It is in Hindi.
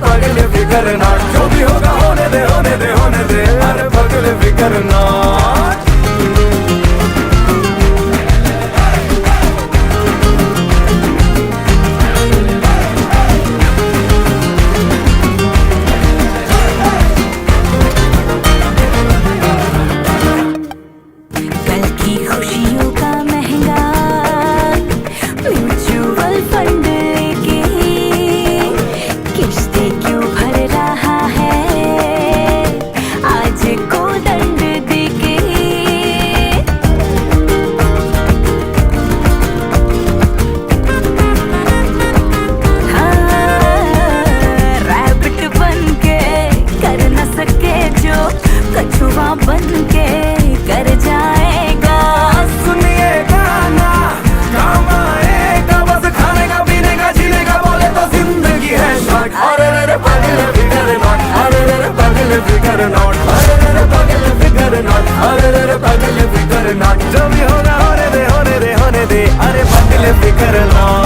पगले फिकर नॉट, जो भी होगा होने दे होने दे होने दे, अरे पगले फिकर नॉट। खुशियों का महंगा म्यूचुअल फंड लेके किस्तें क्यों भर रहा है आज को दंड देके। हाँ, रैबिट बन के कर न सके जो कछुआ बन के कर जाएगा। फिकर नॉट, अरे पगले फिकर नॉट, अरे पगले फिकर नॉट, जो भी होगा होने दे होने दे होने दे, अरे पगले फिकर नॉट।